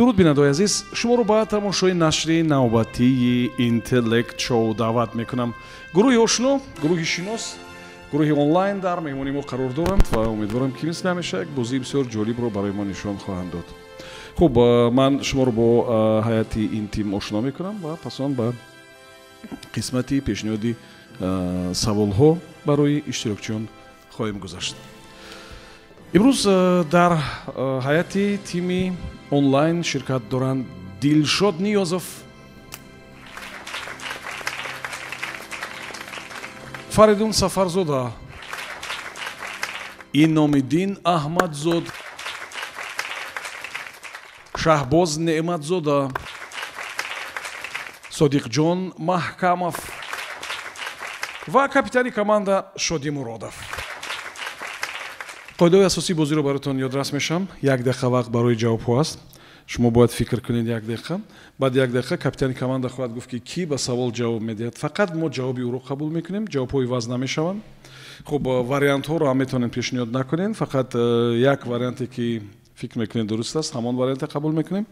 дуруд бинандаи азиз, шуморо ба тамошои нашри навбатии Интеллект шоу даъват мекунам. гурӯҳи ошно, гурӯҳи шинос, гурӯҳи онлайн дар меҳмони мо қарор доранд ва умедворам ки мисли ҳамеша як бозии бисёр ҷолибро барои мо нишон хоҳанд дод. хуб, ман шуморо бо ҳайати интим ошно мекунам ва пас он ба қисмати пешниҳоди саволҳо барои иштирокчиён хоҳем гузашт. имрӯз дар ҳайати тими онлайн ширкат доранд Дилшод Ниёзов, Фаридун Сафарзода, Иномиддин Аҳмадзод, Шаҳбоз Неъматзода, Содиқҷон Маҳкамов ва капитани команда Шодӣ Муродов. қоидаҳои асосии бозиро баротон ёдрас мешавам. 1 дақиқа вақт барои ҷавобҳо аст. шумо бояд фикр кунед 1 дақиқа. баъд 1 дақиқа капитани команда хоҳад гуфт ки кӣ ба савол ҷавоб медиҳад. фақат мо ҷавоби ӯро қабул мекунем. ҷавобҳо иваз намешаванд. хуб, вариантҳоро ҳам метавонед пешниҳод накунед. фақат як варианте ки фикр мекунед дуруст аст, ҳамон варианте қабул мекунем.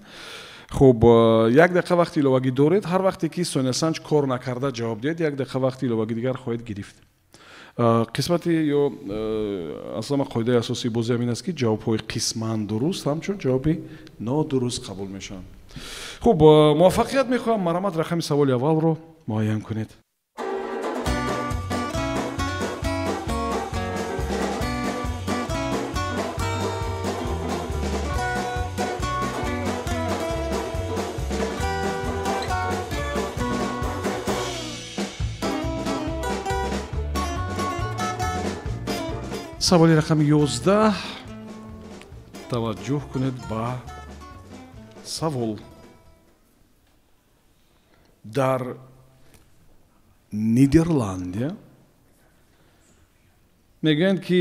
хуб, 1 дақиқа вақти иловагӣ доред. ҳар вақте ки сониясанҷ кор накарда ҷавоб диҳед, 1 дақиқа вақти иловагӣ дигар хоҳед гирифт. қисмати ё аслан қоидаи асосии бози ҳамин аст ки ҷавобҳои қисман дуруст ҳамчун ҷавоби нодуруст қабул мешаванд. хуб, муваффақият мехоҳам. марамат, рақами саволи аввалро муайян кунед. саволи рақами 11. таваҷҷӯҳ кунед ба савол. дар Нидерландия мегӯянд ки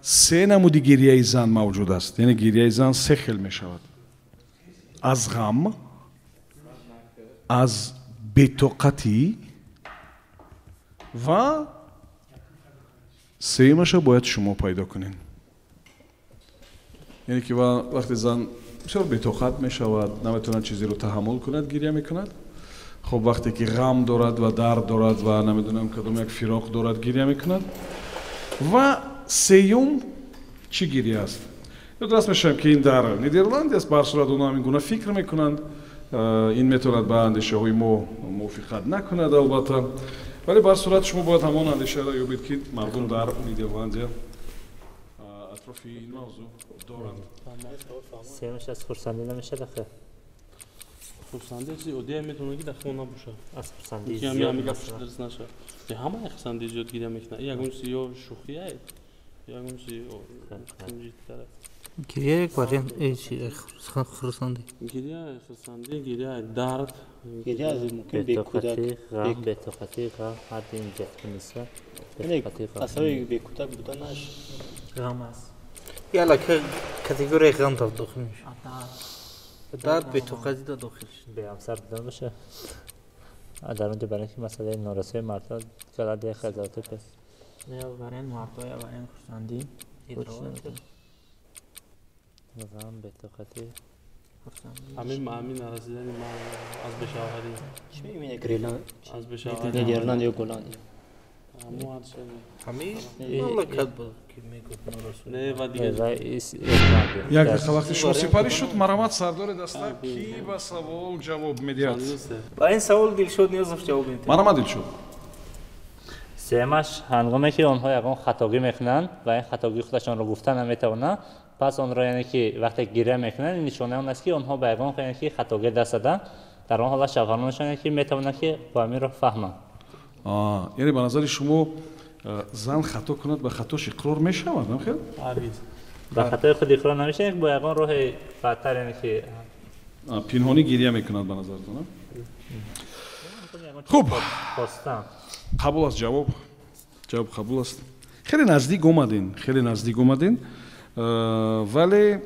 3 намуди гирияи зан мавҷуд аст. яъне гирияи зан 3 хел мешавад. аз ғам, аз бетоқатӣ ва сеюмаша бояд шумо пайдо кунед. яъне ки вақте зан бисёр бетоқат мешавад, наметавонад чизеро таҳаммул кунад, гирия мекунад. хуб, вақте ки ғам дорад ва дард дорад ва намедонам кадом як фироқ дорад, гирия мекунад. ва сеюм чӣ гирия аст? ёдрас мешавем ки ин дар Нидерландия аст. ба ҳар сурат онҳо ҳамин гуна фикр мекунанд. ин метавонад ба андешаҳои мо мувофиқат накунад албатта. вале ба ҳар сурат шумо бояд ҳамон андешаро ёбед ки мардум дар Нидерландия атрофи ин мавзӯъ доранд. سیمش از خورسندی نمیشه دخه خورسندی چیزی اودیه میتونه که دخه اونا باشه از خورسندی که زیاد میگه مثلا درس نشه که همه خورسندی زیاد گیره میکنه یکم سی و شوخیه یکم سی کنجی طرف گریه یک وارین ایچی خورسندی گیره خورسندی گیره درد گریه از ممکن به کودک بتوقتی غم هر دین جهت نیست اصلا به کودک بودنش غم است یالا که کاتگوری غم در داخل میشه درد بتوقتی در داخل به همسر دیدن باشه در اونجا برای اینکه مسئله نارسایی مردا کلاد خزانت پس نه وارین مردا یا وارین خورسندی غم بتوقتی همین نرسیدن ما از بشاهری چی میبینه گریلان از بشاهری نیدرلند یا گلند همو هر چه همین والله کد بود که میگفت نارسایی نه و دیگه رئیس 1 дақиқа вақти шумо сипарӣ шуд. марамат, сардори даста, кӣ ба савол ҷавоб медиҳад? با این سوال دلشاد نیازов جواب میده марамат Дилшод. سیمش هنگامی که آنها یکان خطاگی میکنند و این خطاگی خودشان را گفتن نمیتوانند پس آن را یعنی که وقتی گریه میکنند این نشانه آن است که آنها به یکان یعنی که خطاگی دست دادن در آن حالت شوهرانشان یعنی که میتوانند که با امیر را فهمند. яъне ба назари шумо зан хато кунад ба хатош иқрор мешавад? намхел هرگز به خطای خود اقرار نمیشه با یکان راه بدتر یعنی که пинҳонӣ гирия мекунад ба назартон? хуб, خواستم қабул аст ҷавоб. ҷавоб қабул аст. хеле наздик омадин, вале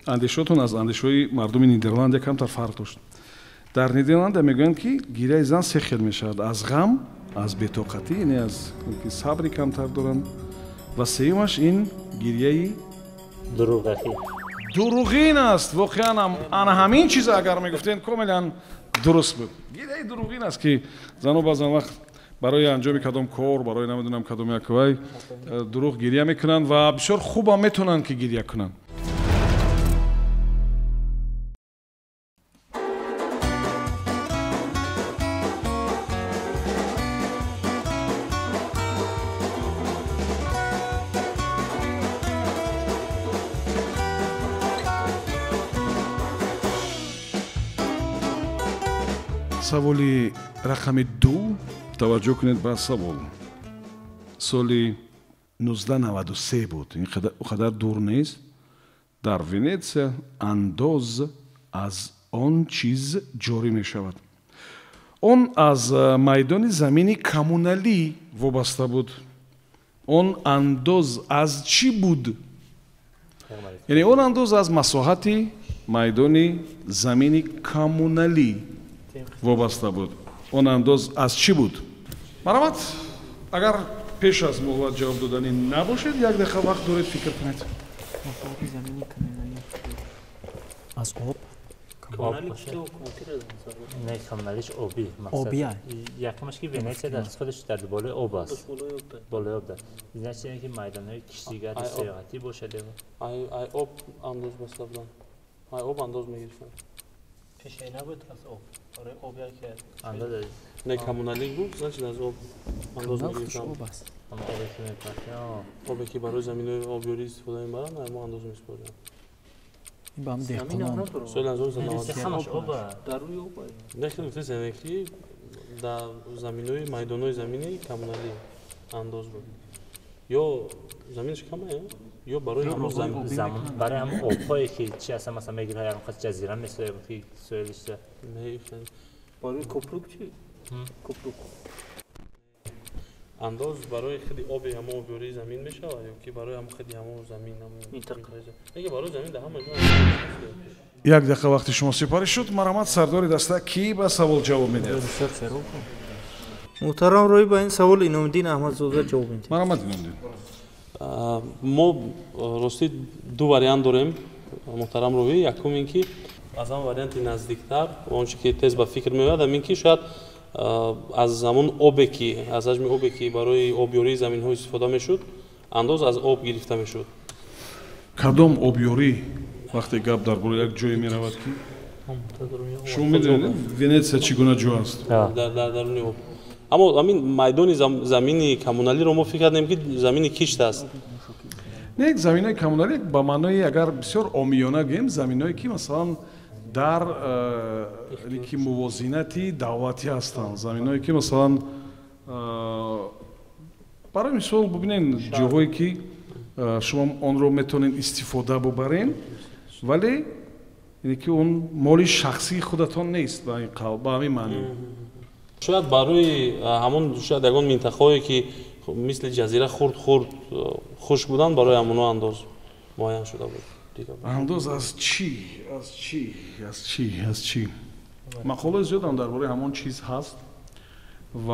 андешаотон аз андешаҳои мардуми Нидерландия камтар фарқ дошт. дар Нидерландия мегӯянд ки гирияи зан 3 хел мешавад. аз ғам, аз бетоқатӣ, яъне аз ки сабри камтар доранд ва сеюмаш ин гирияи دروغین است واقعا همین چیز اگر میگفتین کاملا درست بود گیره دروغین است که زنو بعضن وقت برای انجام کدام کار برای نمیدونم کدام یک وای دروغ گریه میکنن و بسیار خوب هم میتونن که گریه کنن سوالی رقم 2 توجه کنید به سوال سالی 1993 بود این قدر دور نیست در ونیتسیا انداز از آن چیز جاری می شود آن از میدان زمین کمونالی وابسته بود آن انداز از چی بود یعنی آن انداز از مساحت میدان زمین کمونالی وابسته بود اون انداز از چی بود؟ مرحمت اگر پیش از موقع جواب دادنی نباشید یک دقیقه وقت دارید فکر کنید از آب نه کاملاش آبی آبی یکمش که ونیتسیا در خودش در بالای آب است بالای آب داره این چیزی که میدان‌های کشتیگری سیاحتی باشه ای آب انداز بسته بودن ای آب انداز میگرفتن پیشه نبود از آب آره آب که انداز نه کمونالی بود значит از آب انداز میگرفتن آب است اما آبی که میپرد آبی که برای زمین آبیاری استفاده میبرن ما انداز میسپاریم این با هم دهقان سال 1990 همش آب در روی آب نه خیلی زندگی در زمین‌های میدان‌های زمینی کمونالی انداز بود یا زمینش کمه یا برای همون زمان برای هم آب‌هایی که چی اصلا مثلا میگیره یک خاص جزیره مثل که سوئدش نه برای کوپروک چی کوپروک انداز برای خیلی آب همون آبیاری زمین میشه یا که برای هم خیلی همون زمین همون منطقه دیگه برای زمین ده هم یک دقیقه وقتی شما سپاری شد مرحمت سردار دسته کی به سوال جواب میده محترم روی با این سوال اینومدین احمدزاده جواب میده مرحمت اینومدین ما راستی دو وариант داریم محترم روی یکم این که از هم وарианти نزدیکتر اونچه که تیز به فکر میاد این که شاید از زمان آبی که از حجم آبی که برای آبیاری زمین ها استفاده میشد انداز از آب گرفته میشد کدام آبیاری وقتی گپ در باره یک جایی میرود که شما میدونید ونیتسیا چگونه جو است در درون آب اما همین میدان زمینی کمونالی رو ما فکر کردیم که زمین کشت است نه یک زمینای کمونالی به معنای اگر بسیار عامیانه گیم زمینایی که مثلا در که موازنتی دعوتی هستند زمینایی که مثلا برای مثال ببینین جاهایی که شما آن رو میتونین استفاده ببرین ولی یعنی که اون مال شخصی خودتان نیست با این قول با همین معنی شاید برای همون شاید یگان منطقه‌ای که مثل جزیره خرد خوش بودن برای همونا انداز معین شده بود انداز از چی مقاله زیاد هم درباره همون چیز هست و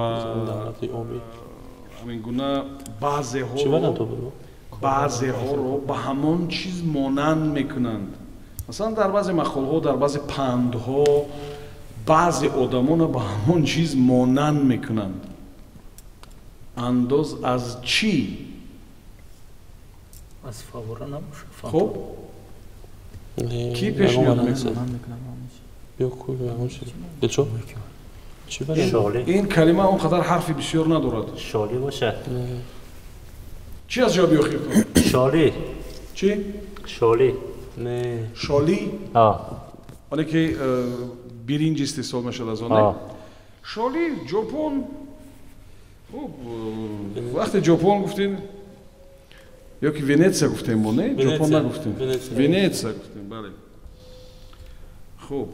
همین گونه بعضی ها رو به همون چیز مانند میکنند مثلا در بعضی مقاله ها در بعضی پند ها بعضی آدمان رو به همون چیز مانند میکنند انداز از چی؟ از فاورا نباشه خب کی پیش میاد میکنه؟ یا کوی همون چیز بچو؟ چی برای؟ شالی این کلمه اونقدر حرفی بسیار ندارد شالی باشه چی از جا بیاخیر کن؟ شالی چی؟ شالی نه شالی؟ آنه که برنج استحصال میشد از آنه شالی ژاپن وقتی ژاپن گفتین یا که ونیتسیا گفتیم ما نه ژاپن نگفتیم ونیتسیا گفتیم بله خب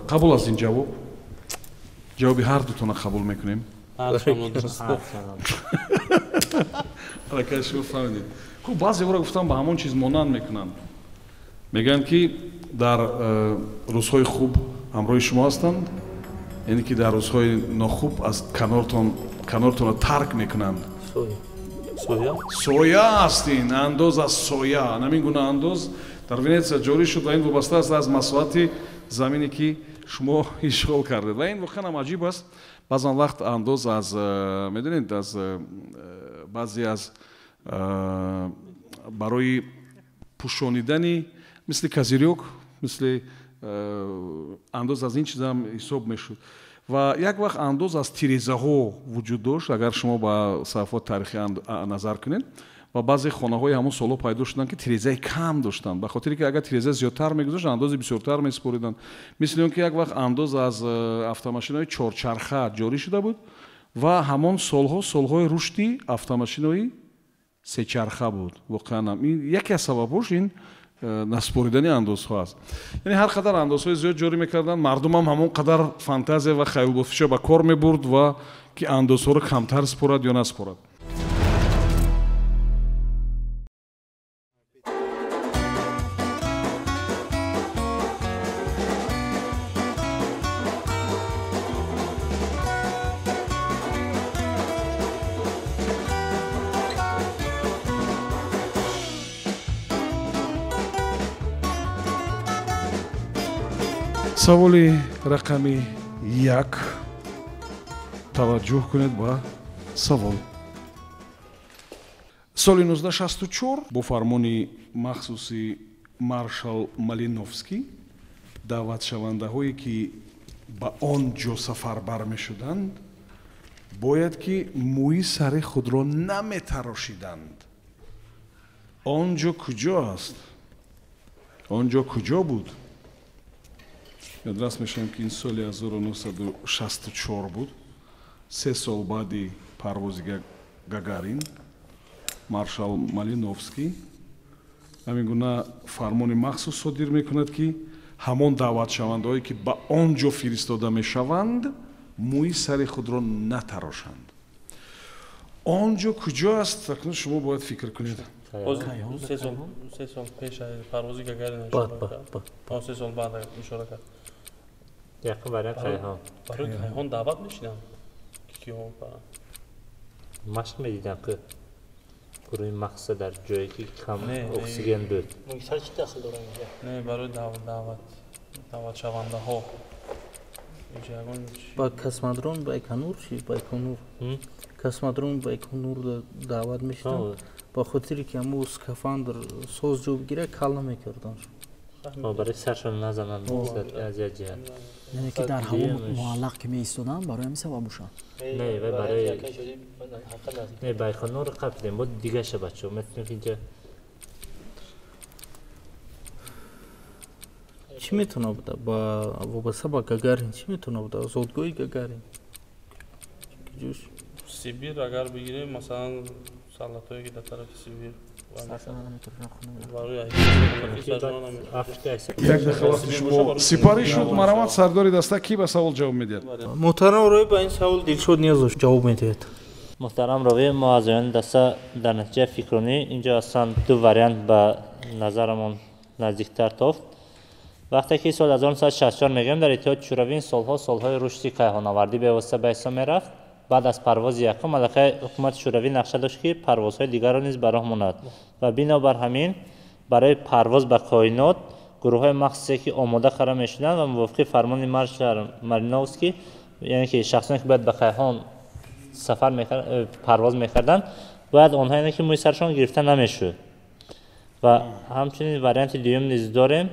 قبول از این جوابی هر دوتون قبول میکنیم الکه شو فهمیدید خب بعضی ها گفتن به همون چیز مانند میکنن میگن که در روزهای خوب همراه شما هستند یعنی که در روزهای ناخوب از کنارتون رو ترک میکنند سویا هستین انداز از سویا همین گونه انداز дар Венеция ҷорӣ шуд ва ин вобаста аст аз масоҳати замине ки шумо ишғол кардед. Ва ин воқеан ҳам аҷиб аст. баъзан вақт андоз аз медонед аз баъзе аз барои пӯшонидани мисли козирёк, мисли андоз аз ин чизам ҳисоб мешуд. ва як вақт андоз аз тирезаҳо вуҷуд дошт, агар шумо ба саҳифаҳои таърихӣ назар кунед. ва баъзе хонаҳои ҳамон солҳо пайдо шуданд ки тирезаи кам доштанд, ба хотире ки агар тиреза зиёдтар мегузошт андози бисёртар месупориданд. мисли он ки як вақт андоз аз автомашинаҳои чорчарха ҷорӣ шуда буд ва ҳамон солҳои рушди автомашинаҳои сечарха буд. воқеан ин яке аз сабабҳош ин насупоридани андозҳо аст. яъне ҳар қадар андозҳои зиёд ҷорӣ мекарданд, мардумам ҳамон қадар фантазия ва хаёлбофиша ба кор мебурд ва ки андозҳоро камтар супорад ё насупорад. саволи рақами 1. таваҷҷӯҳ кунед ба савол. соли 1964 бо фармони махсуси маршал Малиновский даъватшавандаҳое ки ба он ҷо сафарбар мешуданд бояд ки мӯи сари худро наметарошиданд. он ҷо куҷо аст? он ҷо куҷо буд? ядрас мешавам ки ин соли 1964 буд, 3 сол баъди парвози Гагарин. маршал Малиновский ҳамин гуна фармони махсус содир мекунад ки ҳамон даъватшавандаҳое ки ба он ҷо фиристода мешаванд мӯи сари худро натарошанд. он ҷо куҷо аст? акнун шумо бояд фикр кунед. 3 сол пеш парвози Гагарин ишора 3 сол баъд ишора кард. Якын вариант Кайҳон. барои Кайҳон даъват мешидам. машқ медидам ки гурӯҳи махсуса дар ҷое ки кам оксиген буд. сар чӣ дахл дорад инҷа? Не, барои даъватшавандаҳо. ба космодром Байконур чи Байконур? Космодром Байконур даъват мешидам. ба хотире ки ҳамон скафандр соз ҷо бигира калла мекарданд. барои саршон назананд аз як ҷиҳат. яъне ки дар ҳаво муаллақ ки меистоданд барои ҳамин сабаб бошад. не вай барои не Байконур қабл дем бо дигаша бачо метонем инҷа чӣ метавона буда ба вобаста ба Гагарин чӣ метавона буда зодгоҳи Гагарин Сибир агар бигирем масалан салатое ки дар тарафи Сибир як дақиқа вақти шумо сипарӣ шуд. марамат сардори даста ки ба савол ҷавоб медиҳад? муҳтарам роӣ ба ин савол Дилшод Ниёзов ҷавоб медиҳад. муҳтарам ровӣ мо аз оёни даста дар натиҷаи фикрунӣ инҷо астан ду вариант ба назарамон наздиктар тофт. вақте ки соли 1964 мегӯем дар иттиҳоди шӯравӣ ин солҳои рушди кайҳонавардӣ бевосита ба ҳисоб мерафт. баъд аз парвози якум аллакай ҳукумати шӯравӣ нақша дошт ки парвозҳои дигарро низ ба роҳ монад ва бинобар ҳамин барои парвоз ба коинот гурӯҳҳои махсусе ки омода қарар мешуданд ва мувофиқи фармони маршал Малиновский яъне ки шахсоне ки бояд ба Кайҳон парвоз мекарданд бояд онҳое ки мӯи саршон гирифта намешуд. ва ҳамчунин варианти дуюм низ дорем.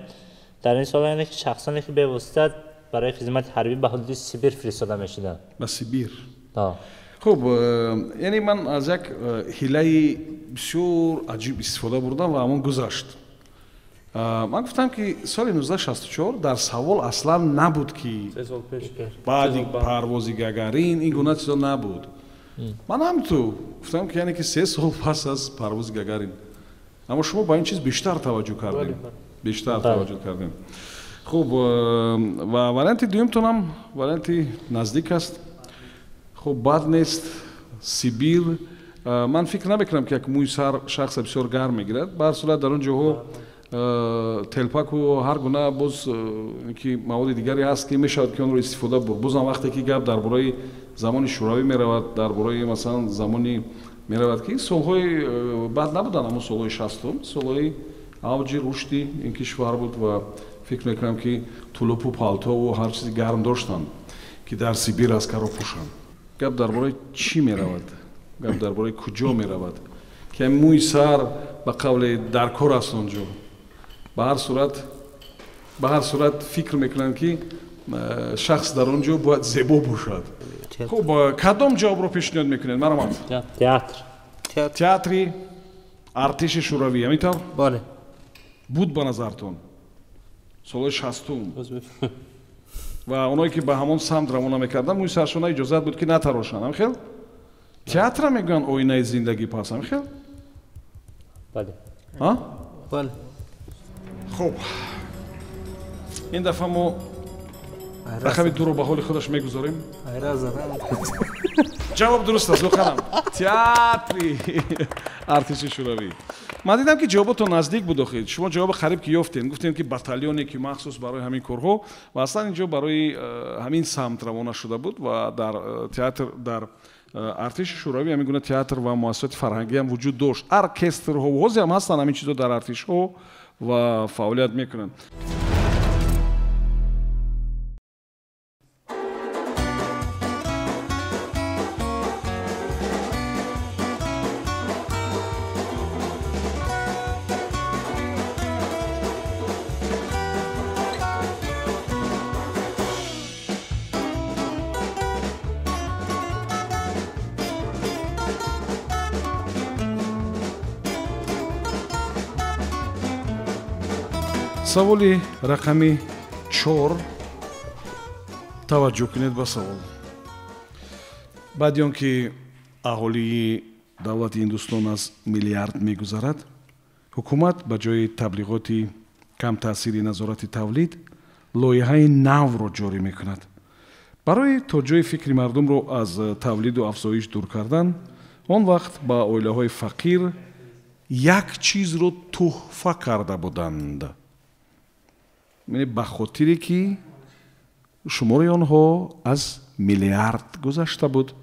дар ин сол яъне ки шахсоне ки бевосита барои хизмати ҳарбӣ ба ҳудуди Сибир фиристода мешуданд. ба Сибир. хуб, яъне ман аз як ҳилаи бисёр аҷиб истифода бурдам ва ҳамон гузашт. ман гуфтам ки соли 1964 дар савол аслан набуд ки баъди парвози Гагарин ин гуна чизо набуд. ман ҳамту гуфтам ки яъне ки 3 сол пас аз парвози Гагарин. аммо шумо ба ин чиз бештар таваҷҷӯҳ кардем. бештар таваҷҷӯҳ кардем. хуб, ва варианти дуюмтонам варианти наздик аст. хуб, бад нест. Сибир. ман фикр намекунам ки як мӯи сар шахса бисёр гарм мегирад. ба ҳар сурат дар он ҷоҳо телпаку ҳар гуна боз ки маводи дигаре ҳаст ки мешавад ки онро истифода бурд. бозам вақте ки гап дар бораи замони шӯравӣ меравад, дар бораи масалан замони меравад ки солҳои бад набуданд, аммо солҳои 60-ум солҳои авҷи рушди ин кишвар буд ва фикр мекунам ки тулупу палтову ҳар чизи гарм доштанд ки дар сибир аз каро пӯшанд. гап дар бораи чӣ меравад, гап дар бораи куҷо меравад ки мӯи сар ба қавле дар кор аст он ҷо. ба ҳар сурат фикр мекунанд ки шахс дар он ҷо бояд зебо бошад. хуб, кадом ҷавобро пешниҳод мекунед? Маромад театри артиши шӯравӣ, ҳаминтавр бале буд ба назартон солҳои 60 ва оное ки ба ҳамон самт равона мекарданд мӯи саршона иҷозат буд ки натарошанд. ҳамихел театра мегӯянд оинаи зиндагӣ пас. ҳамихел бале хуб, ин дафъа мо рақами 2-ро ба ҳоли худаш мегузорем. ҷавоб дуруст аст. духанам театри артиши шӯравӣ. ман дидам ки ҷавоботон наздик буд. охир шумо ҷавоби қариб ки ёфтед, гуфтед ки батальоне ки махсус барои ҳамин корҳо ва аслан ин ҷо барои ҳамин самт равона шуда буд ва дар театр дар артиши шӯравӣ ҳамин гуна театр ва муассисоти фарҳангӣ ҳам вуҷуд дошт. оркестрҳо ҳозир ҳам ҳастанд ҳамин чизо дар артишҳо ва фаъолият мекунанд. саволи рақами 4 таваҷҷӯҳ кунед ба савол. баъди он ки аҳолии давлати ҳиндустон аз миллиард мегузарад, ҳукумат ба ҷои таблиғоти камтаъсири назорати тавлид лоиҳаи навро ҷорӣ мекунад. барои то ҷои фикри мардумро аз тавлиду афзоиш дур кардан, он вақт ба оилаҳои фақир як чизро тӯҳфа карда буданд. ба хотире ки шумори онҳо аз миллиард гузашта буд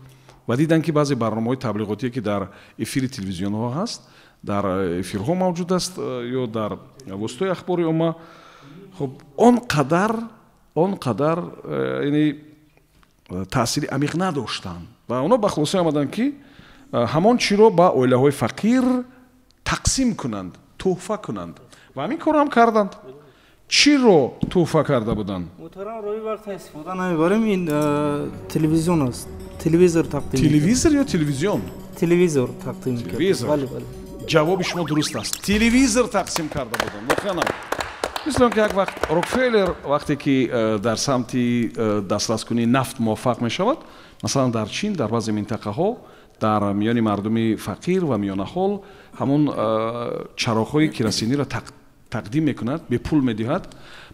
ва диданд ки баъзе барномаҳои таблиғотие ки дар эфири телевизионҳо ҳаст, дар эфирҳо мавҷуд аст ё дар воситаҳои ахбори умма, хуб он қадар таъсири амиқ надоштанд ва онҳо ба хулоса омаданд ки ҳамон чиро ба оилаҳои фақир тақсим кунанд, тӯҳфа кунанд ва ҳамин корро ҳам карданд. чиро тӯҳфа карда буданд? муҳтарам роҳи вақт истифода намебарем. ин телевизион аст. телевизор тақдим. телевизор ё телевизион? телевизор тақдим телевизор. бале бале. ҷавоби шумо дуруст аст. телевизор тақсим карда буданд. муханам. мисли он ки як вақт Рокфеллер вақте ки дар самти дастраскунии нафт муваффақ мешавад, масалан дар Чин, дар баъзе минтақаҳо, дар миёни мардуми фақир ва миёнаҳол ҳамон чароғҳои керосиниро тақдим мекунад, бепул медиҳад,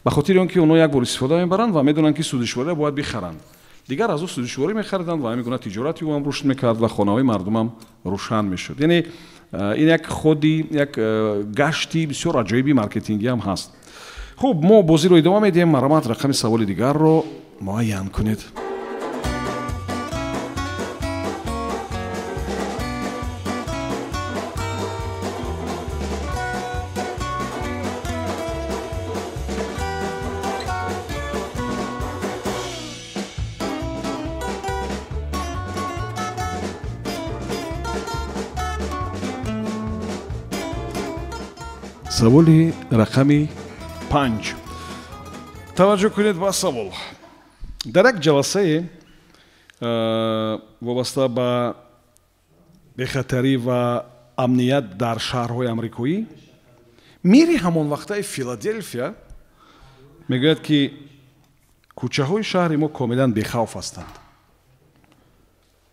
ба хотири он ки онҳо як бор истифода мебаранд ва медонанд ки судишвориро бояд бихаранд. дигар аз ӯ судишворӣ мехариданд ва ҳамин гуна тиҷорати ӯ ҳам рушд мекард ва хонаҳои мардумам рӯшан мешуд. яъне ин як ходи, як гашти бисёр аҷоиби маркетингӣ ҳам ҳаст. хуб, мо бозиро идома медиҳем. маромад, рақами саволи дигарро муайян кунед. саволи рақами 5. таваҷҷӯҳ кунед ба савол. дар як ҷаласае вобаста ба бехатарӣ ва амният дар шаҳрҳои амрикоӣ, мери ҳамонвақтаи Филаделфия мегӯяд ки кӯчаҳои шаҳри мо комилан бехавф ҳастанд.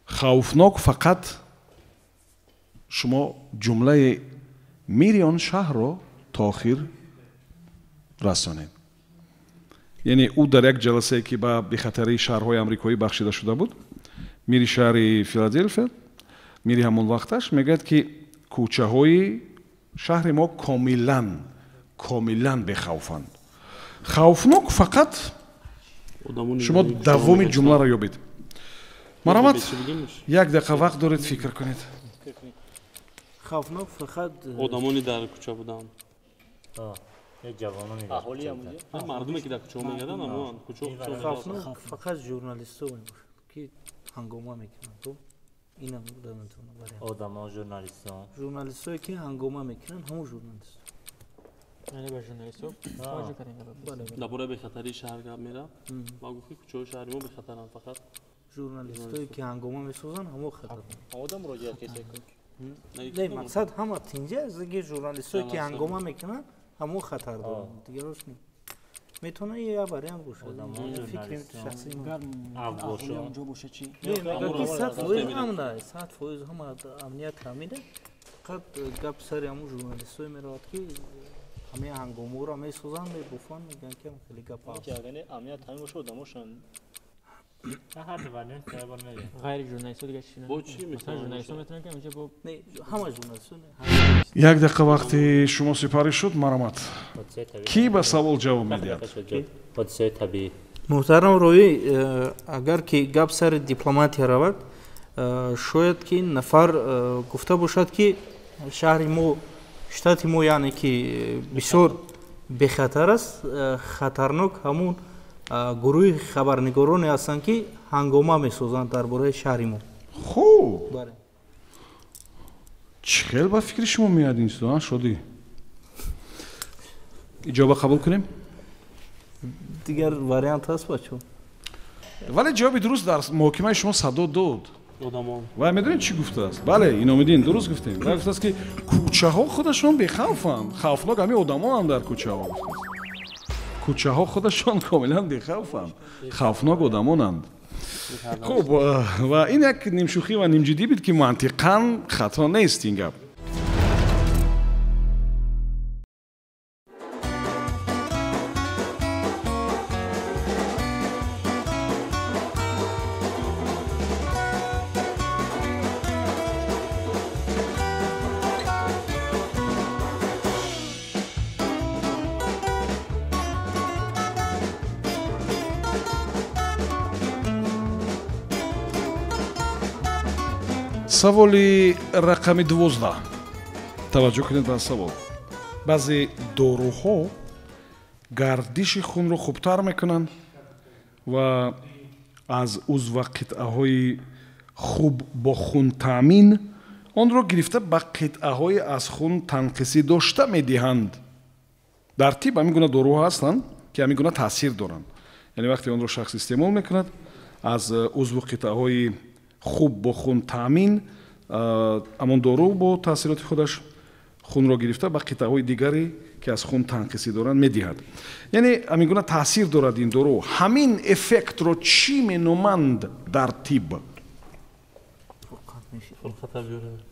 хавфнок фақат шумо ҷумлаи мери он шаҳрро то охир расонед. яъне ӯ дар як ҷаласае ки ба бехатарии шаҳрҳои амрикоӣ бахшида шуда буд, мери шаҳри Филаделфия, мери ҳамон вақташ мегӯяд ки кӯчаҳои шаҳри мо комилан бехавфанд. хавфнок фақат шумо давоми ҷумларо ёбед. маромад, як дақиқа вақт доред, фикр кунед. хавфнок фақат одамони дар кӯча буданд. یه جوانو میگه اهالی هم اونجا مردمی که در کوچه میگردن اما کوچه خافناک فقط ژورنالیست‌ها میباشن که هنگامه میکنن. تو اینم بوده میتونه برای آدما ژورنالیست‌ها ژورنالیست‌هایی که هنگامه میکنن همون ژورنالیست. یعنی به ژورنالیست‌ها توجه کنین. بله درباره به خطری شهر گپ میرم ما گفتی کوچه شهر ما به خطرن فقط ژورنالیست‌هایی که هنگامه میسازن همون خطر. آدم مراجعه کسی کن نه مقصد همه تینجه از دیگه ژورنالیست‌هایی که هنگامه میکنن همون خطر دارن دیگه روش نی میتونه یه وریانت باشه. فکر شخصی افغوشا اونجا باشه چی؟ نه 100% هم نه 100% هم امنیت کمیده. قد گپ سر همون ژورنالیست‌های میراد که همه هنگامه رو میسازن میبوفن میگن که خیلی گپ هست. یعنی امنیت همین باشه آدماشون هر دوباره تیبل میگه غیر ژورنالیست‌ها دیگه چی نه؟ با چی مثلا میتونن ژورنالیست‌ها میتونن که اینجا با نه همه ژورنالیست‌ها як дақиқа вақти шумо сипарӣ шуд маромад кӣ ба савол ҷавоб медиҳад حادثه طبیعی محترم روی اگر که گپ سر دیپلماتیا رود شاید که نفر گفته باشد که شهر ما شتات ما یعنی که بسیار بخطر است خطرناک همون گروه خبرنگارانی هستند که هنگامه میسازند درباره شهر ما. хуб بله чӣ хел ба фикри шумо меояд ин чизо шодӣ иҷоба қабул кунем دیگر وریانت هست بچه вале ҷавоби дуруст дар муҳокимаи шумо садо дод одамон ва медонед чӣ гуфтааст бале иномидин дуруст гуфтем ва гуфтааст ки кӯчаҳо худашон бехавфанд хавфнок ҳамин одамоам дар кӯчаҳо гуфтааст кӯчаҳо худашон комилан бехавфанд хавфнок одамонанд хуб ва ин як нимшӯхӣ ва нимҷиддӣ буд ки мантиқан хато нест ин гап саволи рақами 12 таваҷҷӯҳ кунед ба савол баъзе доруҳо гардиши хунро хубтар мекунанд ва аз узва қитъаҳои хуб бо хун таъмин онро гирифта ба қитъаҳои аз хун танқисӣ дошта медиҳанд дар тиб ҳамин гуна доруҳо ҳастанд ки ҳамин гуна таъсир доранд яъне вақте онро шахс истеъмол мекунад аз узву қитъаҳои хуб бо хун таъмин амон дору бо таъсироти худаш хунро гирифта ба қитъаҳои дигаре ки аз хун танқисӣ доранд медиҳад яъне ҳамин гуна таъсир дорад ин дору ҳамин эффектро чӣ меноманд дар тиб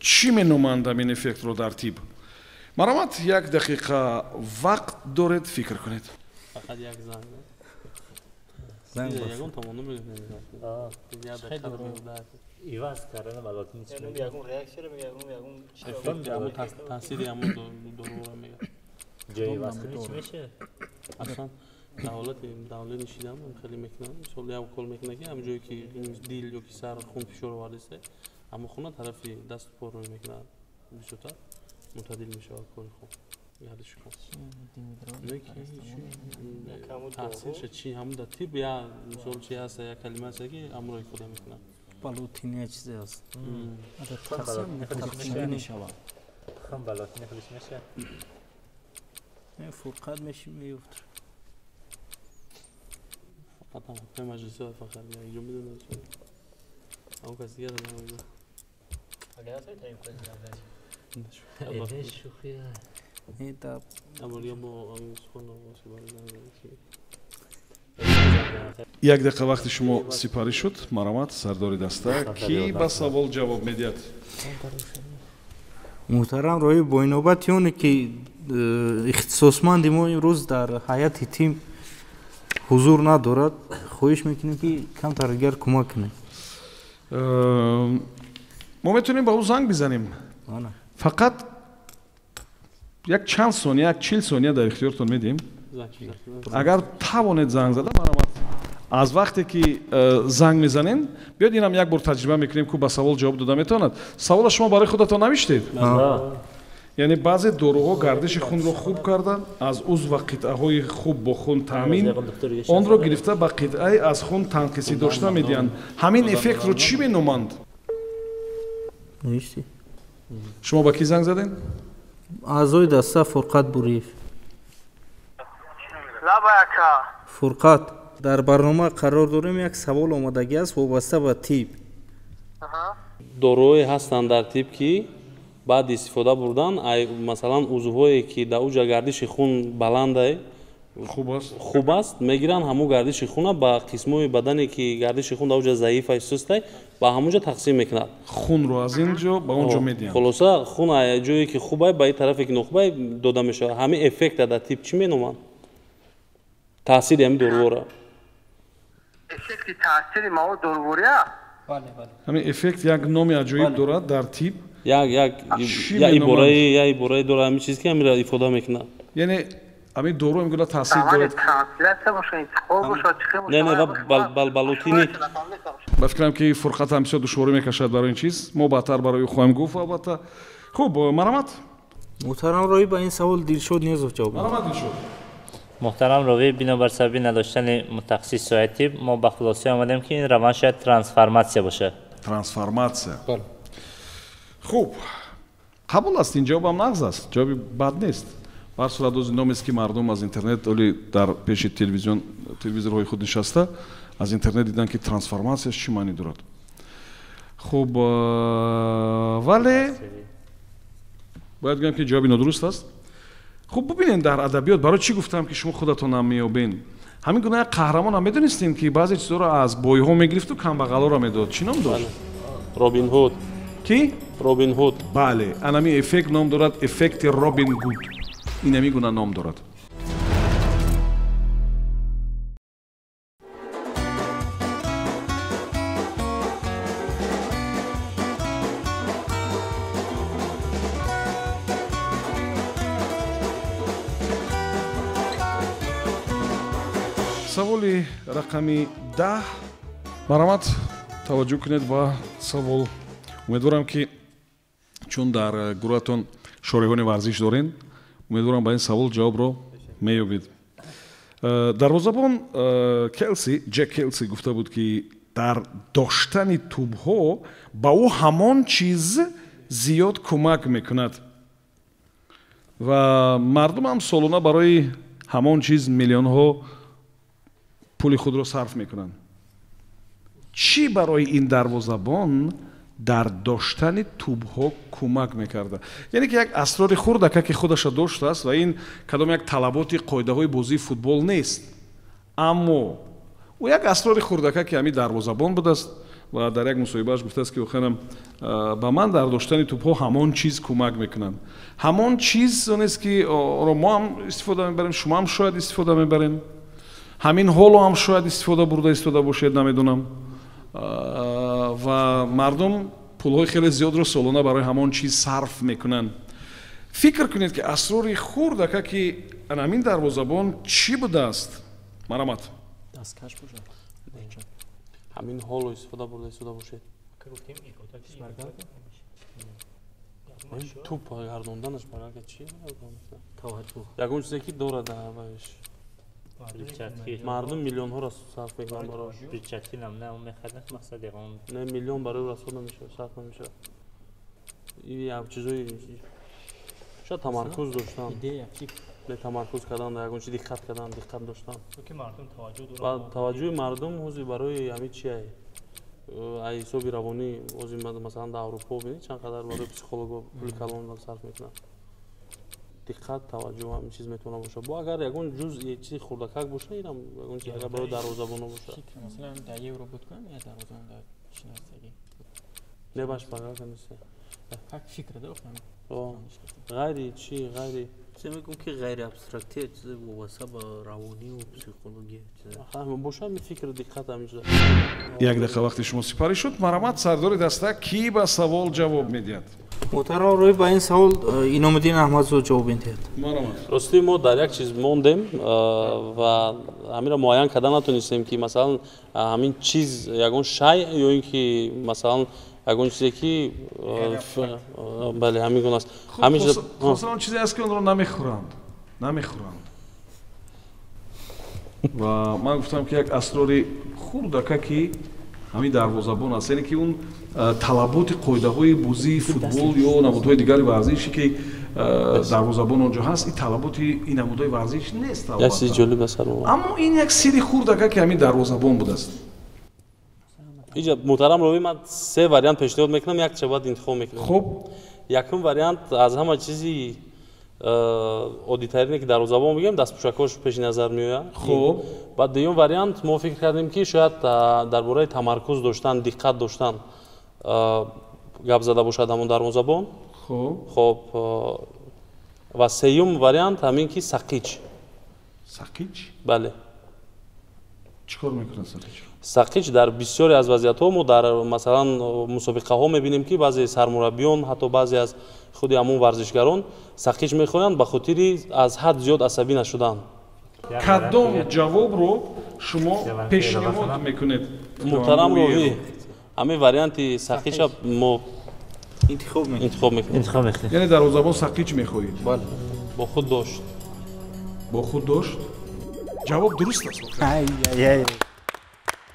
чӣ меноманд ҳамин эффектро дар тиб маромад як дақиқа вақт доред фикр кунед фақат як занг ягон томону мебинед иваз кардана балотин ягон реаксия ягон таъсири ҳамон доруро мегӯяд ҷои иваз кунӣ чӣ мешавад аслан давлат нишидам хеле мекунам мисол як кол мекунад ки ҳамҷое ки дил ёки сар хун фишор вардиста ҳама хуна тарафи дасту порӯй мекунад бисёртар мутадил мешавад кори хуб гардиши хун таъсирша чӣ ҳамн дар тиб я мисол чи ҳаста як калима ҳаста ки амро ифода мекунад балутиния чизе аст хам балотин худиш мешавад фурқат меёфт фақат ҳам маҷлисо фақат якҷо медонад ҳам кас дигар намедонад اگر هست تایم کنید як дақиқа вақти шумо сипарӣ шуд маромад сардори даста кӣ ба савол ҷавоб медиҳад محترم روی با اینوبت یونه که اختصاصمند ما امروز در حیات تیم حضور ندارد خواهش میکنیم که کم ترگر کمک کنیم ما میتونیم با او زنگ بزنیم فقط یک چند ثانیه یک 40 ثانیه در اختیارتون میدیم اگر توانید زنگ زده مرامت از وقتی که زنگ میزنین بیاید اینم یک بار تجربه میکنیم که با سوال جواب داده میتواند سوال شما برای خودتان نوشتید یعنی بعضی داروها گردش خون رو خوب کردن، از عضو و قطعه‌های خوب با خون تامین آن رو گرفته به قطعه از خون تنقیصی داشته میدین. همین افکت رو چی مینامند؟ نوشتی شما با کی زنگ زدین؟ اعضای دسته فرقت بوریف. فرقت در برنامه قرار داریم. یک سوال آمادگی است وابسته به تیپ. داروهایی هستند در تیپ که بعد استفاده بردن مثلا عضوهایی که در اوج گردش خون بلنده خوب است میگیرن همون گردش خون با قسمای بدنی که گردش خون در اوج ضعیف است سست است با همونجا تقسیم میکنند. خون رو از اینجا به اونجا میدین. خلاصه خون جایی که خوبه به این طرفی که نخوبه داده میشه. همین افکت در تیپ چی مینامند؟ تاثیر همین دارو را. افکت تاثیر مواد دارویی؟ بله. همین افکت یک نام عجیب دارد در تیپ. یک عبارت داره همین چیزی که همین را استفاده میکنه. یعنی همین دارو میگه تاثیر دارد. نه بلبلوتی نیست. با فکرم که فرقت همیشه دشواری میکشد برای این چیز. ما بهتر برای خواهیم گفت البته. خوب مرحمت. محترم راوی با این سوال دلشد نیاز جواب. مرحمت دلشد. محترم راوی بنابر سبب نداشتن متخصص سایتی ما به خلاصه آمدیم که این روان شاید ترانسفورماسیا باشه. ترانسفورماسیا. بله. خوب. قبول است این جواب هم نقض است. جوابی بد نیست. بر صورت از نام است که مردم از اینترنت ولی در پیش تلویزیون‌های خود نشسته از اینترنت دیدن که ترانسفورماسیا چی معنی دارد. خوب ولی باید بگم که جوابی نادرست است. خوب ببینین در ادبیات برای چی گفتم که شما خودتون هم میابین. همین گونه قهرمان هم میدونستین که بعضی چیزا رو از بوی‌ها میگرفت و کمبغلا رو میداد. چی نام داشت؟ رابین هود. کی؟ رابین هود. بله، انمی افکت نام دارد، افکت رابین هود. این همی گونه نام دارد. سوالی رقمی 10. مرحمت توجه کنید با سوال. امیدوارم که چون در گروهتون شارحان ورزش دارین امیدوارم با این سوال جواب رو میابید. دروازه‌بان جک کلسی گفته بود که در داشتن توپ‌ها با او همان چیز زیاد کمک میکند و مردم هم سالانه برای همان چیز میلیون ها پول خود را صرف میکنند. چی برای این دروازه‌بان در داشتن توپ‌ها کمک میکرده؟ یعنی که یک اسرار خردک که خودش داشته است و این کدام یک طلبات قاعده‌های بازی فوتبال نیست، اما او یک اسرار خردک که همین دروازه‌بان بوده است و در یک مصاحبه‌اش گفته است که خانم با من در داشتن توپ‌ها همان چیز کمک میکنند. همان چیز اون است که ما هم استفاده میبریم، شما هم شاید استفاده میبرین، همین حالو هم شاید استفاده باشید نمیدونم و مردم پولهای خیلی زیاد رو سالانه برای همان چیز صرف میکنن. فکر کنید که اسرار خردک که همین دروازه‌بان چی بوده است؟ مرحمت. دستکش باشه. همین حالو استفاده باشید. توپ گردوندنش برای چیه؟ توجه. یکون چیزی که داره در هوایش. مردم میلیون ها را صرف میکنن برای برچتکی نه اون میخواد مقصد اون نه میلیون برای رسول نمیشه صرف نمیشه. این یک چیزایی شاید تمرکز داشتن به تمرکز کردن در اون چیزی دقت داشتن که مردم توجه دارن. توجه مردم حوزه برای همین چیه ای حسابی روانی حوزه مثلا در اروپا ببینید چند قدر برای پسیکولوژا پول کلان صرف میکنن. دقت توجه همین چیز میتونه باشه. با اگر یگون جز یه چیز خردکک باشه اینم یگون چیز اگر برای دروازه‌بان باشه مثلا در یورو بود کنم یا دروازه‌بان در شناسایی نه باش پاگا کنیسه فقط فکر داشتم غیری چی غیری چه میگم که غیر ابسترکتی چیز وابسته به روانی و پسیکولوژی هم باشه می فکر دقت همیشه. یک دقیقه وقتی شما سپاری شد. مرحمت سردار دسته کی به سوال جواب میدید؟ محترم روی با این سوال اینامدین احمدزو جواب میدید. راستی ما در یک چیز موندیم و همین را معین کردن نتونستیم که مثلا همین چیز یگون شای یا اینکه مثلا ягон чизе ки бале ҳамин гуна аст. Ҳамин хосрон чизе аст ки онро намехӯранд. Ва ман гуфтам ки як асрори хурдака ки ҳамин дарвозабон аст, яъне ки он талаботи қоидаҳои бозии футбол ё намудҳои дигари варзиши ки дарвозабон онҷо ҳаст, ин талаботи ин намудҳои варзиш нест. Аммо ин як сири хурдака ки ҳамин дарвозабон будааст. Иҷа муҳтарам ровӣ, ман се вариант пешниҳод мекунам, якча баъд интихоб мекунам. Хуб. Якум вариант аз ҳама чизи оддитарине ки дарвозабон бигем дастпӯшакҳош пеши назар меояд. Хуб. Баъд дуюм вариант мо фикр кардем ки шояд дар бораи тамаркуз доштан, диққат доштан гап зада бошад ҳамон дарвозабон. Хуб. Ва сеюм вариант ҳамин ки сақич. Сақич? Бале. Чӣ кор мекунад сақич? Сақич дар бисёре аз вазъиятҳо мо дар масалан мусобиқаҳо мебинем ки баъзе сармураббиён ҳатто баъзе аз худи ҳамон варзишгарон сақич мехоҳанд ба хотири аз ҳад зиёд асабӣ нашудан. Кадом ҷавобро шумо пешниҳод мекунед? Муҳтарам ровӣ, ҳамин варианти сақича мо интихоб мекунем. Яъне дарвозабон сақич мехоҳед? Бале. Бо худ дошт. Бо худ дошт? Ҷавоб дуруст аст.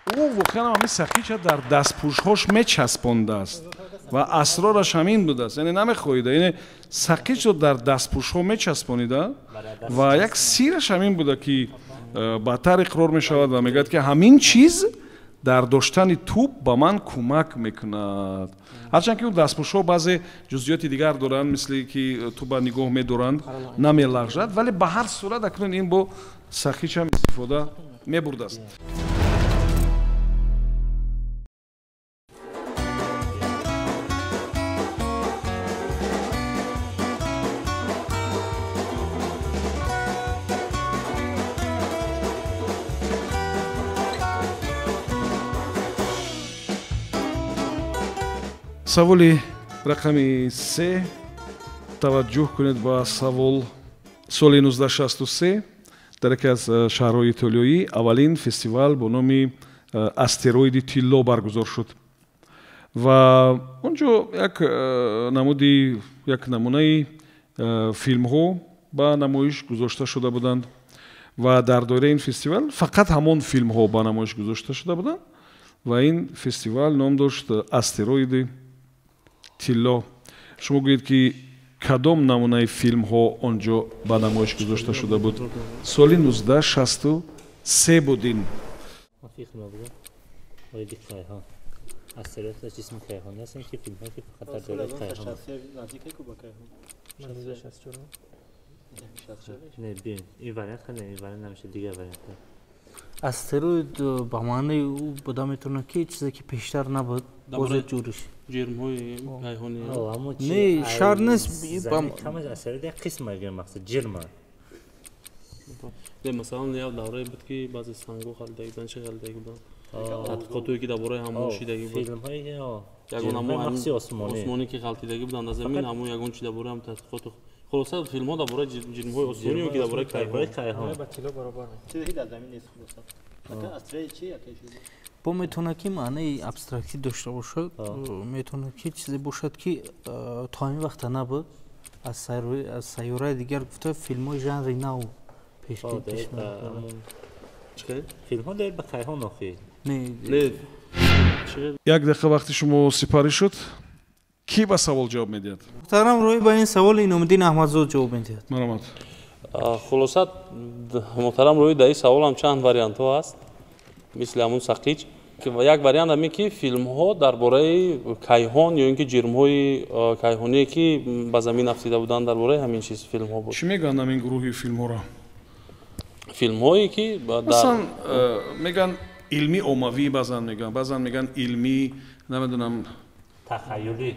ӯ воқеан ҳамин сақича дар дастпӯшҳош мечаспондааст ва асрораш ҳамин будааст. Яъне намехоҳида, яъне сақичро дар дастпӯшҳо мечаспонида ва як сираш ҳамин буда ки баъдтар иқрор мешавад ва мегӯяд ки ҳамин чиз дар доштани тӯб ба ман кӯмак мекунад. ҳарчанд ки ӯ дастпӯшҳо баъзе ҷузъиёти дигар доранд, мисли ки тӯба нигоҳ медоранд, намелағжад, вале ба ҳар сурат акнун ин бо сақичам истифода мебурдааст. саволи рақами 3 таваҷҷӯҳ кунед ба савол. соли 1963 дар яке аз шаҳрҳои итолиёӣ аввалин фестивал бо номи астероиди тилло баргузор шуд ва онҷо як намунаи филмҳо ба намоиш гузошта шуда буданд ва дар доираи ин фестивал фақат ҳамон филмҳо ба намоиш гузошта шуда буданд ва ин фестивал ном дошт астероиди тилло. шумо гӯед ки кадом намунаи филмҳо онҷо ба намоиш гузошта шуда буд? соли 1963 буд ин. астероид ба маънаи ӯ буда метавонад ки чизе ки пештар набуд бозе ҷӯриш ҷирмҳои кайҳонӣ не шар нест масалан як даврае буд ки баъзе санго халидаги буданд, чӣ халидаги буданд, тадқиқотое ки дар бораи ҳамон шидаги буд, ягон осмонӣ ки халтидаги буданд аз замин, ҳамон ягон чи дар бораи ҳам тадқиқот. хулоса филмҳо дар бораи ҷирмҳои осмонӣ ки дар бораи кайҳон бо метавонад ки маънаи абстрактӣ дошта бошад, метавонад ки чизе бошад ки то ҳамин вақта набуд, аз сайёраи дигар гуфта филмҳои жанри нав як дақиқа вақти шумо сипарӣ шуд. ки ба савол ҷавоб медиҳад? муҳтарам роҳӣ ба ин савол Иномиддин Аҳмадзод ҷавоб медиҳад. Маромад. хулоса муҳтарам роҳӣ дар ин саволам чанд вариантҳо ҳаст, мисли ҳамон сақич. як вариант ҳамин ки филмҳо дар бораи кайҳон ё ин ки ҷирмҳои кайҳоние ки ба замин афтида буданд, дар бораи ҳамин чиз филмҳо буд. чӣ мегӯянд ҳамин гурӯҳи филмҳоро? филмҳое ки масалан мегӯянд илмӣ оммавӣ, баъзан мегӯянд илмӣ, намедонам, тахайюлӣ,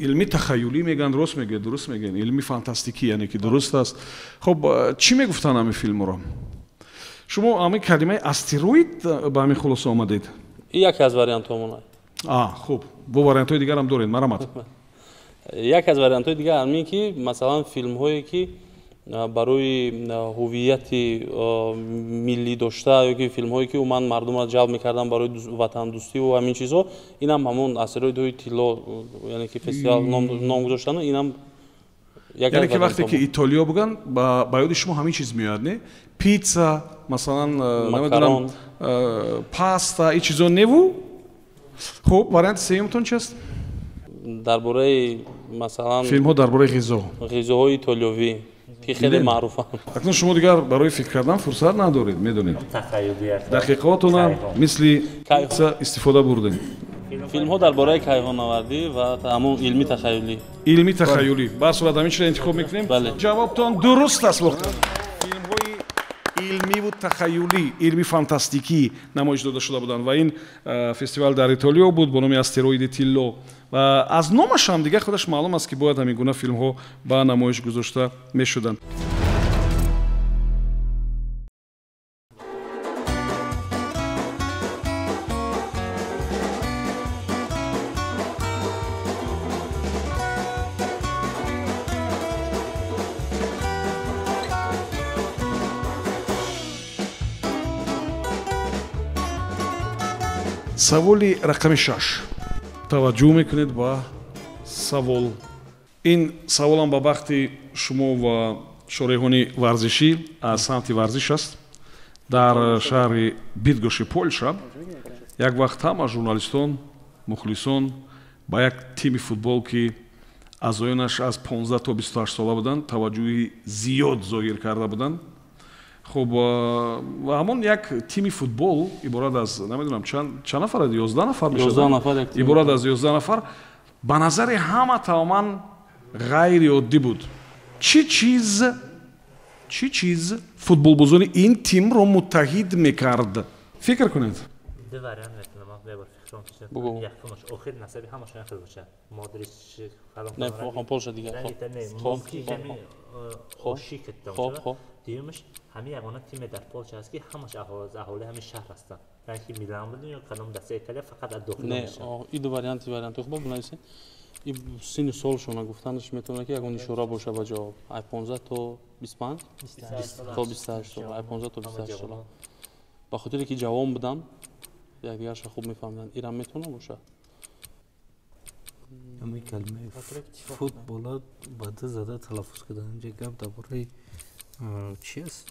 илми тахайюлӣ мегӯянд. Рост мегӯяд, дуруст мегӯянд, илми фантастикӣ, яъне ки дуруст аст. хоб чӣ мегуфтанд ҳамин филмҳоро? шумо ҳамин калимаи астероид ба ҳамин хулоса омадед? яке аз вариантҳо монад. хуб, бо вариантҳои дигарам доред? Маромад. яке аз вариантҳои дигар ҳамин ки масалан филмҳое ки барои ҳуввияти миллӣ дошта ёки филмҳое ки уман мардумро ҷалб мекардан барои ватандӯстӣ ва ҳамин чизҳо инам ҳамон астероидҳои тилло яъне ки фестивал ном гузоштану инам яъне ки вақте ки итолиё буган ба ёди шумо ҳамин чиз меояд не питса масалан намедонам паста и чизо неву хуб варианти сеюмтон чист дар бораи масалан филмҳо дар бораи ғизоҳои итолиёвӣ ки хеле маъруфанд акнун шумо дигар барои фикр кардан фурсат надоред медонед дақиқаотонам мисли питса истифода бурдем филмҳо дар бораи кайҳоннавардӣ ва ҳамон илми тахайюлӣ бар сурат ҳамин чиро интихоб мекунем ҷавобтон дуруст аст филмҳои илмиву тахайюлӣ илми фантастикӣ намоиш дода шуда буданд ва ин фестивал дар итолиё буд бо номи астероиди тилло ва аз номашам дига худаш маълум аст ки бояд ҳамин гуна филмҳо ба намоиш гузошта мешуданд саволи рақами 6 таваҷҷӯҳ мекунед ба савол ин саволам ба бахти шумо ва шореҳони варзишӣ аз самти варзиш аст дар шаҳри бидгоши Польша як вақт ҳама журналистон мухлисон ба як тими футбол ки аъзоёнаш аз 15 то 28 сола буданд таваҷҷӯҳи зиёд зоҳир карда буданд хуб ва ҳамон як тими футбол иборат аз намедонам чанд нафар 11 нафар мешавад иборат аз 11 нафар ба назари ҳама тамоман ғайриоддӣ буд чӣ чиз футболбозони ин тимро муттаҳид мекард фикр кунед Якумаш охир насаби ҳамашон хел бошад. Модрич не Польша дигар. Хошик там. Диюмш ҳами ягона тиме дар Польша аст ки ҳамаш аҳоли ҳами шаҳр ҳастанд. Ки Милан будин ё каном даста Италия фақат аз дохил мешавад. Не, ин ду варианти хуб бунайсе. И сини солшона гуфтанаш метавонад ки ягон ишора боша ба ҷавоб. Ай 15 то 25 то 28 сола, ай 15 то 28 сола. Ба хотире ки ҷавон буданд якдигарша хуб мефаҳмиданд ирам метавона бошад ҳамин калимаи футбола баъда зада талаффуз кардан инҷа гап дар бораи чӣ аст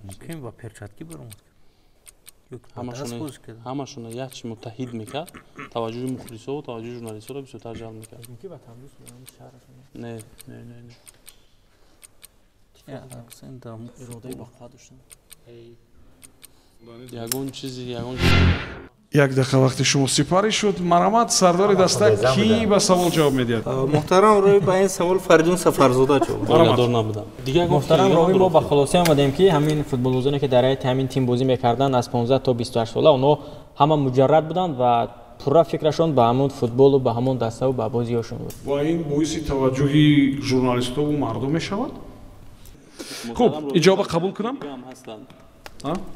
мумкин ба перчатки баромад ҳамашона як чи муттаҳид мекард таваҷҷӯҳи мухлисо таваҷҷӯҳи журналистҳоро бисёртар ҷалб мекард ягон чизи як дақиқа вақти шумо сипарӣ шуд марҳамат сардори даста кӣ ба савол ҷавоб медиҳад муҳтарам роҳӣ ба ин савол фаридун сафарзода ҷавобдор набудам муҳтарам роҳӣ мо ба хулоса омадем ки ҳамин футболбозоне ки дар ҳайати ҳамин тим бозӣ мекарданд аз 15 то 28 сола онҳо ҳама муҷаррад буданд ва пурра фикрашон ба ҳамон футболу ба ҳамон даставу ба бозиҳошон буд ва ин боиси таваҷҷӯҳи журналистову мардум мешавад хуб иҷоба қабул кунам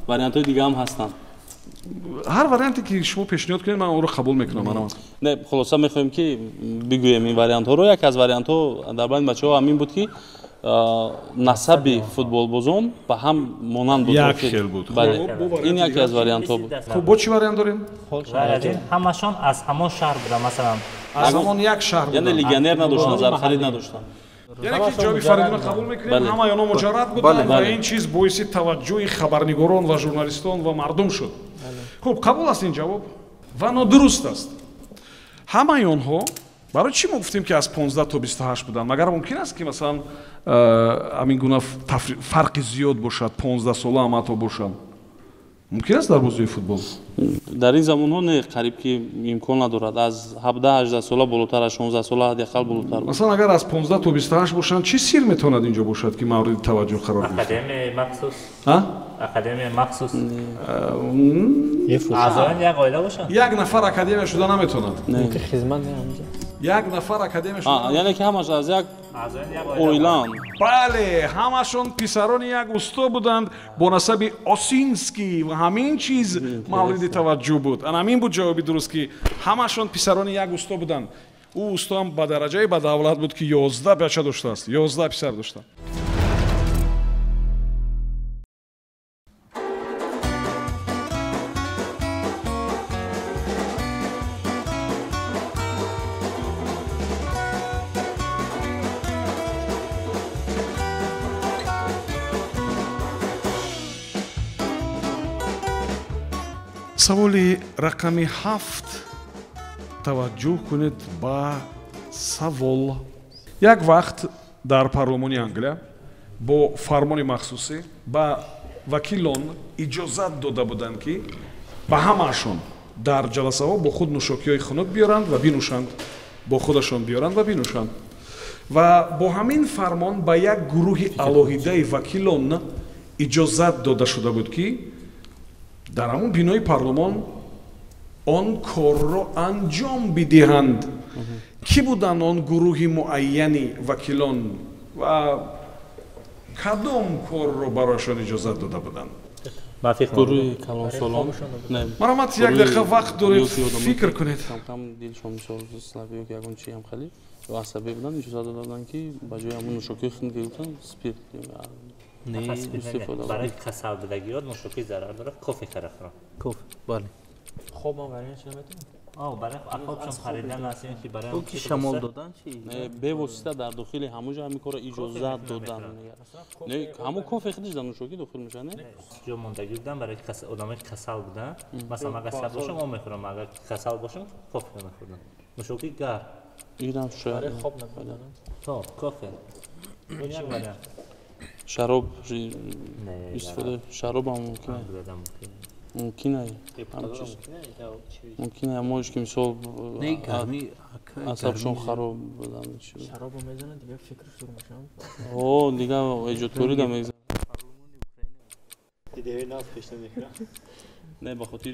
вариантҳои дига ҳам ҳастанд ҳар варианте ки шумо пешниҳод кунед ман онро қабул мекунам не хулоса мехоҳем ки бигӯем ин вариантҳоро як аз вариантҳо дар байни бачаҳо ҳамин буд ки насаби футболбозон ба ҳам монанд буд як хел буд ин яке аз вариантҳо буд хуб бо чӣ вариант дорем ҳамашон аз ҳамон шаҳр буданд масалан аз ҳамон як шаҳр яъне легионер надоштанд зархарид надоштанд яъне ки ҷавоби фаридуна қабул мекунем ҳама ёно муҷаррад буданд ва ин чиз боиси таваҷҷӯҳи хабарнигорон ва журналистон ва мардум шуд хуб қабул аст ин ҷавоб ва нодуруст аст ҳамаи онҳо барои чӣ мо гуфтем ки аз 15 то 28 буданд магар мумкин аст ки масалан ҳамин гуна фарқи зиёд бошад 15 сола ҳам ҳатто бошанд мумкин аст дар бозии футбол дар ин замонҳо не қариб ки имкон надорад аз 17-18 сола болотар аз 16 сола ҳадиақал болотар масалан агар аз 15 то 28 бошанд чӣ сир метавонад инҷо бошад ки мавриди таваҷҷӯҳ қарор гирад академия махсус аъзоёни як оила бошанд як нафар академия шуда наметавонад хизмат як нафар академия шуда яъне ки ҳамаш аз як оилаанд бале ҳамашон писарони як усто буданд бо насаби осинский ва ҳамин чиз мавриди таваҷҷӯҳ буд ан ҳамин буд ҷавоби дуруст ки ҳамашон писарони як усто буданд او устам ба дараҷаи бадавлат буд ки 11 бача доштааст, 11 писар дошта. саволи рақами 7 таваҷҷӯҳ кунед ба савол. як вақт дар парлумони Англия бо фармони махсусӣ ба вакилон иҷозат дода буданд ки ба ҳамаашон дар ҷаласаҳо бо худ нӯшокиҳои хунук биёранд ва бинӯшанд, бо худашон биёранд ва бинӯшанд. ва бо ҳамин фармон ба як гурӯҳи алоҳидаи вакилон иҷозат дода шуда буд ки дар ҳамон бинои парлумон он корро анҷом бидиҳанд. ки буданд он гурӯҳи муайяни вакилон ва кадом корро барояшон иҷозат дода буданд? гурӯҳи калонсолон. маромад як дақиқа вақт доред, фикр кунед. ягон чи ҳам хеле асабӣ буданд, иҷозат дода буданд ки ба ҷои ҳамон нӯшокии хунук гирифтан спирт برای کسل بدگیات نوشوکی ضرر داره. کافی طرفا کافی بله. خوب ما وریانت چه میتونیم؟ برای خوابشون خریدن هستین که برای اون که شمال دادن چی؟ به واسطه در داخل همون جا میکره اجازت دادن. نه همون کافی خودش در نوشوکی داخل میشه نه؟ جو مندگی بودن برای آدمای کسل بودن. مثلا اگه سبز باشم آب میخورم، اگه کسل باشم کافی میخورم. نوشوکی گرم. اینم شاید. برای خواب نمیدونن. تو کافی. این شراب استفاده شراب هم ممکنه ممکنه همونش که مثال اصابشون خراب بدن شراب رو میزنن دیگه فکرش دور میشن اوه دیگه ایجادکاری دا میزنن دیگه ناف کشته میکنن نه به خاطر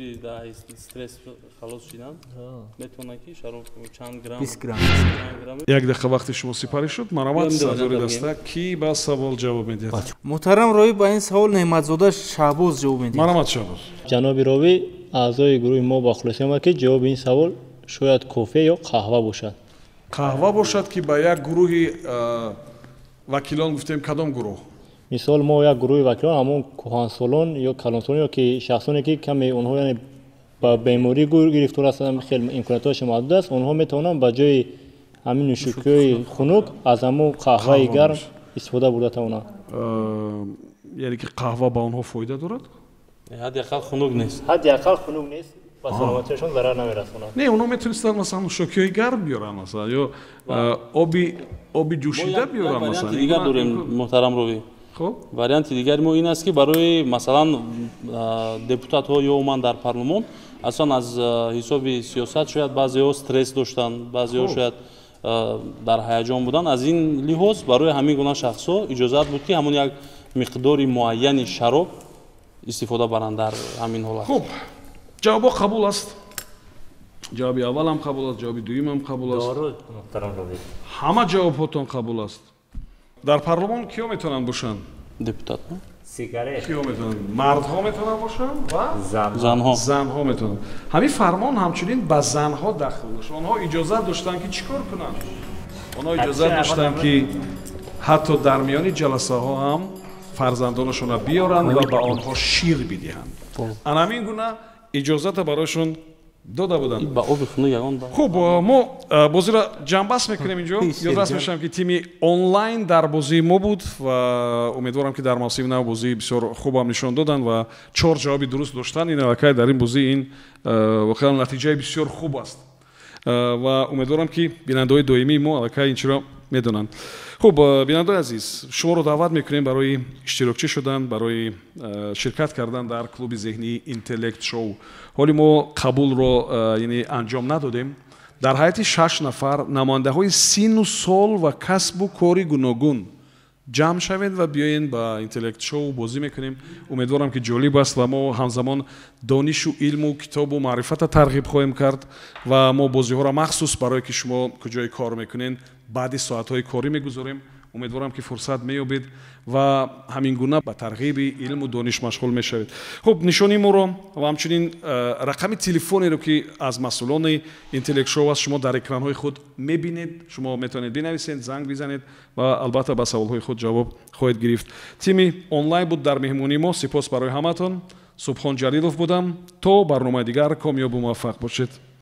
استرس خلاص شدن میتونه که شراب چند گرم 20 گرم یک دقیقه وقتی شما سپاری شد مرامت صدوری دسته کی با سوال جواب میدهد؟ محترم روی با این سوال نعمتزاده شهباز جواب میدهد. مرامت شهباز. جناب راوی اعضای گروه ما با خلاصه ما که جواب این سوال شاید کافه یا قهوه باشد. قهوه باشد که با یک گروه وکیلان گفتیم کدام گروه؟ مثال ما یک گروه وکیلان همون کهنسالان یا کلانسالان یا که شخصانی که کمی اونها یعنی با بیماری گرفتار هستند خیلی امکاناتش محدود است اونها میتونن با جای همین نوشیکی خنک از همون قهوه گرم استفاده برده تونن. یعنی که قهوه با اونها فایده دارد؟ حداقل خنک نیست. حداقل خنک نیست. با سلامتیشون ضرر نمیرسونه. نه اونا میتونستن مثلا نوشیکی گرم بیارن مثلا یا آبی جوشیده بیارن مثلا. دیگر داریم محترم روی. خب وریانت دیگری ما این است که برای مثلا دپوتات ها یا من در پارلمان اصلا از حساب سیاست شاید بعضی ها استرس داشتن بعضی ها شاید در هیجان بودن از این لحاظ برای همین گونه شخص ها اجازه بود که همون یک مقدار معین شراب استفاده برند در همین حالت. خب جواب قبول است. جواب اول هم قبول است، جواب دوم هم قبول است. همه جواب هاتون قبول است. در پارلمان کیا میتونن باشن؟ دپوتات. سیگارت. کیا میتونن؟ مردها میتونن باشن و زنها. زنها میتونن. همین فرمان همچنین با زنها داخل بشه. آنها اجازه داشتن که چیکار کنن؟ آنها اجازه داشتن که حتی در میان جلسه ها هم فرزندانشون را بیارن و به آنها شیر بدهند. همین گونه اجازه برایشون داده بودن. با آب خنک یگان با. خب ما بازی را جنبش میکنیم اینجا. یادداشت میشم که تیمی آنلاین در بازی ما بود و امیدوارم که در موسم نو بازی بسیار خوب هم نشون دادن و 4 جواب درست داشتن. این علاقه در این بازی این واقعا نتیجه بسیار خوب است و امیدوارم که بیننده‌های دائمی ما علاقه این چرا میدونن. خب بیننده عزیز شما رو دعوت میکنیم برای اشتراکچی شدن برای شرکت کردن در کلوب ذهنی اینتלקט شو. حالی ما قبول رو یعنی انجام ندادیم. در حیات 6 نفر نماینده های سین و سال و کسب و کاری گوناگون جمع شوید و بیاین با اینتלקט شو بازی میکنیم. امیدوارم که جالب است و ما همزمان دانش و علم و کتاب و معرفت ترغیب خواهیم کرد و ما بازی ها را مخصوص برای که شما کجای کار میکنین بعد ساعت های کاری میگذاریم. امیدوارم که فرصت مییابید و همین گونه به ترغیب علم و دانش مشغول میشوید. خب نشانی ما رو و همچنین رقم تلفنی رو که از مسئولان اینتلکت شو است شما در اکران های خود میبینید، شما میتونید بنویسید، زنگ بزنید و البته به سوال های خود جواب خواهید گرفت. تیم آنلاین بود در مهمونی ما. سپاس برای همتون. سبحان جلیلوف بودم. تا برنامه دیگر کامیاب و موفق باشید.